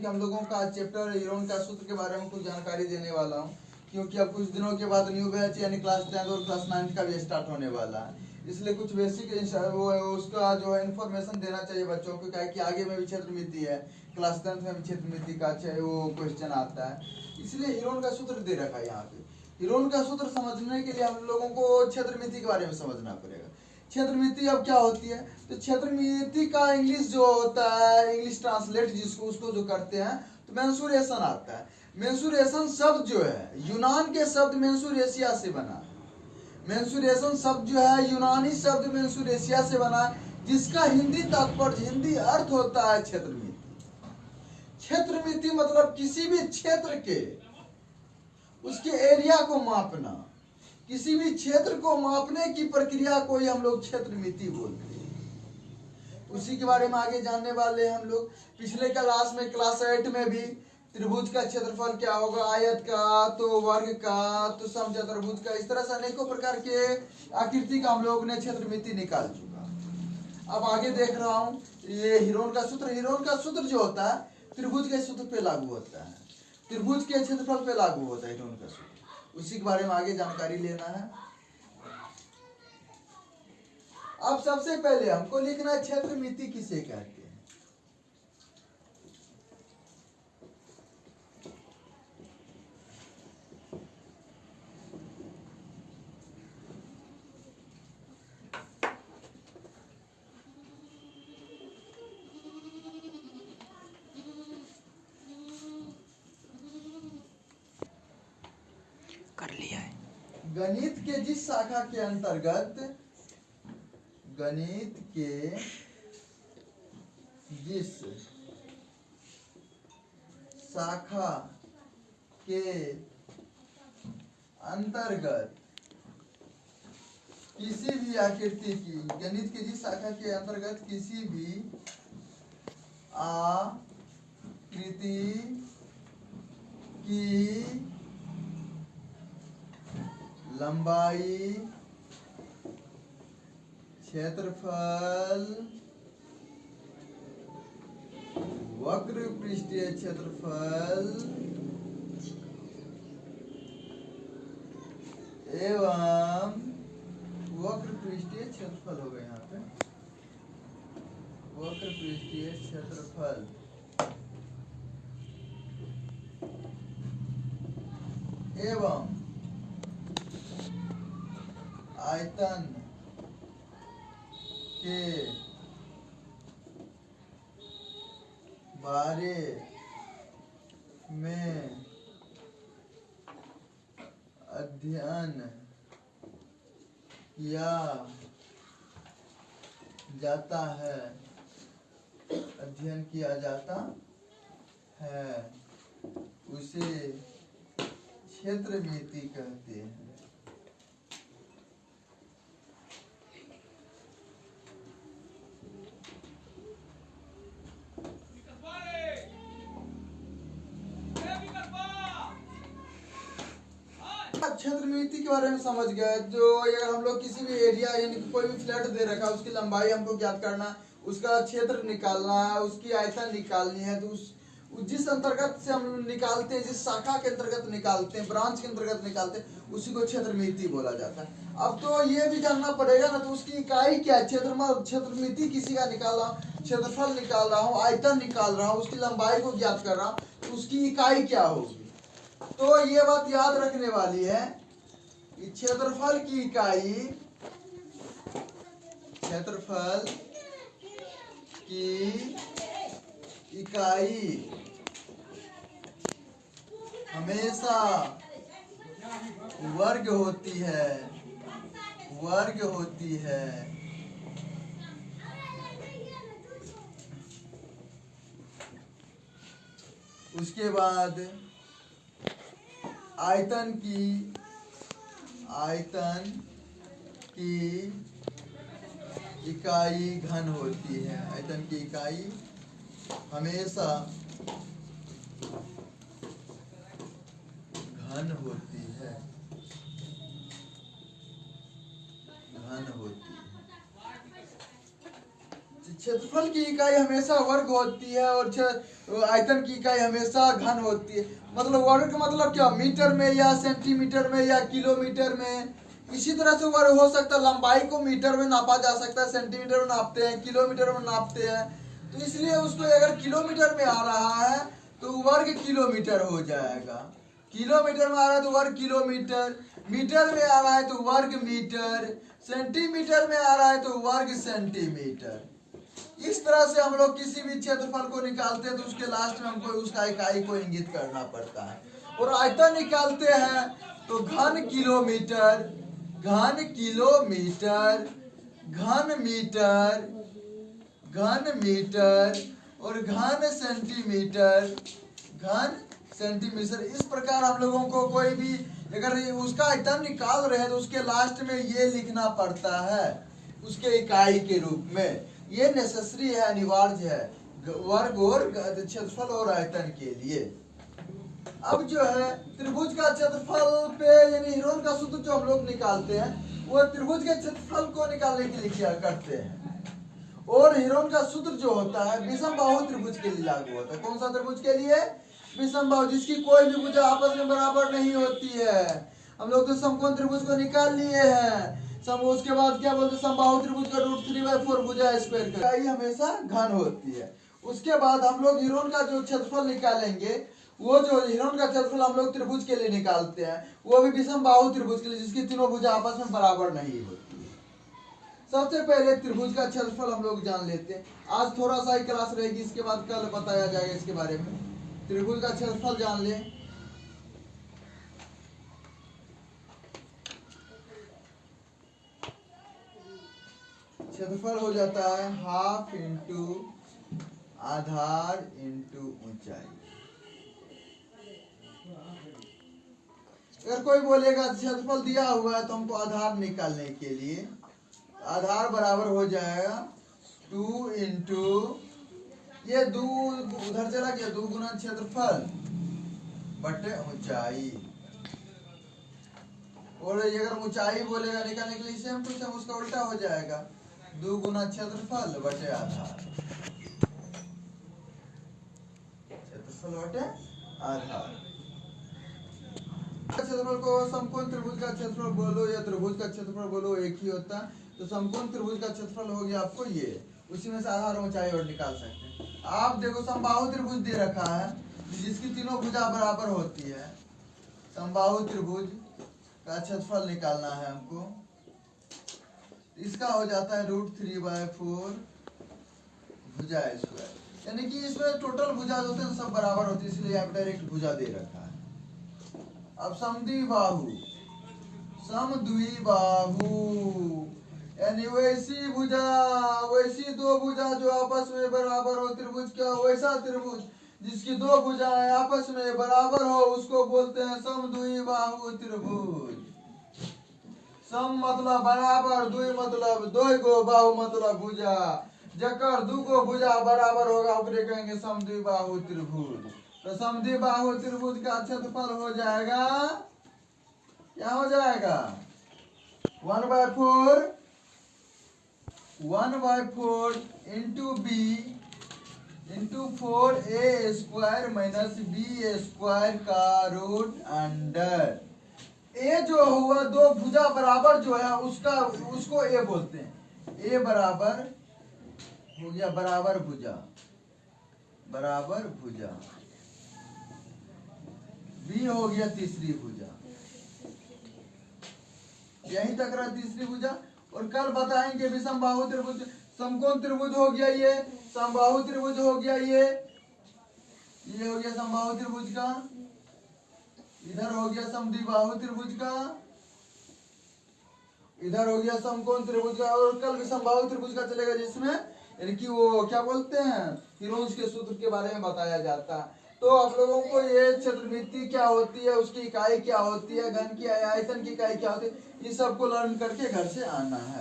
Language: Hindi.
कि हम लोगों का चैप्टर हीरोन का सूत्र के बारे में कुछ जानकारी देने वाला हूँ, क्योंकि अब कुछ दिनों के बाद न्यू बैच यानी क्लास 10 और क्लास 9 का भी स्टार्ट होने वाला है। इसलिए कुछ बेसिक वो उसका जो है इन्फॉर्मेशन देना चाहिए बच्चों को, क्या है कि आगे में भी क्षेत्र मिति है, क्लास 10 में भी क्षेत्र मिति का वो क्वेश्चन आता है, इसलिए हीरोन का सूत्र दे रखा है यहाँ पे। हीरोन का सूत्र समझने के लिए हम लोगों को क्षेत्र मिति के बारे में समझना पड़ेगा। क्षेत्र मिति अब क्या होती है, तो क्षेत्र मिति का इंग्लिश जो होता है, इंग्लिश ट्रांसलेट जिसको उसको जो करते हैं तो मेंसुरेशन आता है। मेंसुरेशन शब्द जो है यूनान के शब्द मेंसुरेशिया से बना है। मेंसुरेशन शब्द जो है यूनानी शब्द मेंसुरेशिया से बना है, जिसका हिंदी तात्पर्य, हिंदी अर्थ होता है क्षेत्र मिति। क्षेत्र मिति मतलब किसी भी क्षेत्र के उसके एरिया को मापना, किसी भी क्षेत्र को मापने की प्रक्रिया को ही हम लोग क्षेत्र मिति बोलते हैं। उसी के बारे में आगे जानने वाले हम लोग। पिछले क्लास में क्लास 8 में भी त्रिभुज का क्षेत्रफल क्या होगा, आयत का, तो वर्ग का, तो समचतुर्भुज का, इस तरह से अनेकों प्रकार के आकृति का हम लोग ने क्षेत्र मिति निकाल चुका। अब आगे देख रहा हूँ ये हीरोन का सूत्र। हीरोन का सूत्र जो होता है त्रिभुज के सूत्र पे लागू होता है, त्रिभुज के क्षेत्रफल पे लागू होता है हीरोन का सूत्र। उसी के बारे में आगे जानकारी लेना है। अब सबसे पहले हमको लिखना है क्षेत्र मिति किसे कहते हैं। कर लिया है। गणित के जिस शाखा के अंतर्गत, गणित के जिस शाखा के अंतर्गत किसी भी आकृति की, गणित के जिस शाखा के अंतर्गत किसी भी आकृति की लंबाई, क्षेत्रफल, वक्र पृष्ठीय क्षेत्रफल एवं वक्र पृष्ठीय क्षेत्रफल हो गए यहाँ पे, वक्र पृष्ठीय क्षेत्रफल एवं आयतन के बारे में अध्ययन किया जाता है, अध्ययन किया जाता है, उसे क्षेत्र मिति कहते हैं। क्षेत्र मिति के बारे में समझ गए। जो अगर हम लोग किसी भी एरिया यानी कोई भी फ्लैट दे रखा है, उसकी लंबाई हमको ज्ञात करना, उसका क्षेत्र निकालना है, उसकी आयतन निकालनी है, तो उस जिस अंतर्गत से हम निकालते हैं, जिस शाखा के अंतर्गत निकालते हैं, ब्रांच के अंतर्गत निकालते हैं, उसी को क्षेत्र मिति बोला जाता है। अब तो ये भी जानना पड़ेगा ना, तो उसकी इकाई क्या है। क्षेत्र मिति किसी का निकाल रहा हूँ, क्षेत्रफल निकाल रहा हूँ, आयतन निकाल रहा हूँ, उसकी लंबाई को ज्ञात कर रहा हूँ, तो उसकी इकाई क्या होगी। तो ये बात याद रखने वाली है कि क्षेत्रफल की इकाई, क्षेत्रफल की इकाई हमेशा वर्ग होती है, वर्ग होती है। उसके बाद आयतन की इकाई घन होती है, आयतन की इकाई हमेशा घन होती है, घन होती है। क्षेत्रफल की इकाई हमेशा वर्ग होती है, और आयतन की इकाई हमेशा घन होती है। मतलब वर्ग का मतलब क्या, मीटर में या सेंटीमीटर में या किलोमीटर में। इसी तरह से वर्ग हो सकता है, लंबाई को मीटर में नापा जा सकता है, सेंटीमीटर में नापते हैं, किलोमीटर में नापते हैं। तो इसलिए उसको अगर किलोमीटर में आ रहा है तो वर्ग किलोमीटर हो जाएगा। किलोमीटर में आ रहा है तो वर्ग किलोमीटर, मीटर में आ रहा है तो वर्ग मीटर, सेंटीमीटर में आ रहा है तो वर्ग सेंटीमीटर। इस तरह से हम लोग किसी भी क्षेत्रफल को निकालते हैं तो उसके लास्ट में हमको उसका इकाई को इंगित करना पड़ता है। और आयतन निकालते हैं तो घन किलोमीटर, घन किलोमीटर, घन मीटर, घन मीटर और घन सेंटीमीटर, घन सेंटीमीटर। इस प्रकार हम लोगों को कोई भी अगर उसका आयतन निकाल रहे हैं तो उसके लास्ट में ये लिखना पड़ता है उसके इकाई के रूप में। ये नेसेसरी है, अनिवार्य है वर्ग और क्षेत्रफल और आयतन के लिए। अब जो है त्रिभुज का क्षेत्रफल पे यानी हीरोन का सूत्र जो हम लोग निकालते हैं वो त्रिभुज के क्षेत्रफल को निकालने के लिए क्या करते हैं। और हीरोन का सूत्र जो होता है विषम बाहु त्रिभुज के लिए लागू होता है। कौन सा त्रिभुज के लिए, विषम बाहु, जिसकी कोई भी भुजा आपस में बराबर नहीं होती है। हम लोग तो समकोण त्रिभुज को निकाल लिए हैं। उसके बाद क्या बोलते हैं, समबाहु त्रिभुज का √3/4 भुजा स्क्वायर का इकाई हमेशा घन होती है। उसके बाद हम लोग हीरोन का जो क्षेत्रफल निकालेंगे, वो जो हीरोन का क्षेत्रफल हम लोग त्रिभुज के लिए निकालते हैं वो भी विषम बाहु त्रिभुज के लिए, जिसकी तीनों भुजा आपस में बराबर नहीं होती है। सबसे पहले त्रिभुज का क्षेत्रफल हम लोग जान लेते हैं। आज थोड़ा सा ही क्लास रहेगी, इसके बाद कल बताया जाएगा इसके बारे में। त्रिभुज का क्षेत्रफल जान ले। क्षेत्रफल हो जाता है हाफ इंटू आधार इंटू ऊंचाई। अगर कोई बोलेगा क्षेत्रफल दिया हुआ है तो हमको आधार निकालने के लिए, आधार बराबर हो जाएगा 2 इंटू ये 2 उधर चला गया, 2 गुना क्षेत्रफल बटे ऊंचाई। और अगर ऊंचाई बोलेगा निकालने के लिए सेम टू सेम उसका उल्टा हो जाएगा, 2 गुना क्षेत्रफल बटे आधार, क्षेत्रफल बटे आधार। क्षेत्रफल को समकोण त्रिभुज का क्षेत्रफल बोलो या त्रिभुज का क्षेत्रफल बोलो एक ही होता है। तो समकोण त्रिभुज का क्षेत्रफल हो गया आपको ये, उसी में से आधार ऊंचाई और निकाल सकते हैं। आप देखो समबाहु त्रिभुज दे रखा है जिसकी तीनों भुजा बराबर होती है। समबाहु त्रिभुज का क्षेत्रफल निकालना है हमको। इसका हो जाता है √3/4 भुजा स्क्वायर, यानी कि इसमें टोटल भुजा जो होते हैं सब बराबर होती है, इसलिए यहाँ पे डायरेक्ट भुजा दे रखा है। अब समद्विबाहु, समद्विबाहु यानी वैसी भुजा, वैसी 2 भुजा जो आपस में बराबर हो। त्रिभुज क्या, वैसा त्रिभुज जिसकी 2 भुजाएं आपस में बराबर हो उसको बोलते हैं समद्विबाहु त्रिभुज। सम मतलब बराबर, द्वि मतलब 2 गो, बाहु मतलब भुजा, जकर 2 गो भुजा बराबर होगा ओकरे कहेंगे समद्विबाहु त्रिभुज। तो समद्विबाहु त्रिभुज का क्षेत्रफल हो जाएगा, क्या हो जाएगा 1/4 into B into 4a² minus b² का रूट अंडर। ए जो हुआ 2 भुजा बराबर जो है उसको ए बोलते हैं। ए बराबर हो गया बराबर भुजा, बराबर भुजा। बी हो गया तीसरी भुजा, यहीं तक रहा तीसरी भुजा। और कल बताएंगे विषम बाहु त्रिभुज, समकोण त्रिभुज हो गया ये, समबाहु त्रिभुज हो गया ये हो गया समबाहु त्रिभुज का, इधर हो गया समद्विबाहु त्रिभुज का, इधर हो गया समकोण त्रिभुज का। और कल विषमबाहु त्रिभुज का चलेगा जिसमें यानी कि वो क्या बोलते हैं हीरोन्स के सूत्र के बारे में बताया जाता है। तो आप लोगों को ये क्षेत्रवृत्ति क्या होती है, उसकी इकाई क्या होती है, घन की आयतन की इकाई क्या होती है, ये सबको लर्न करके घर से आना है।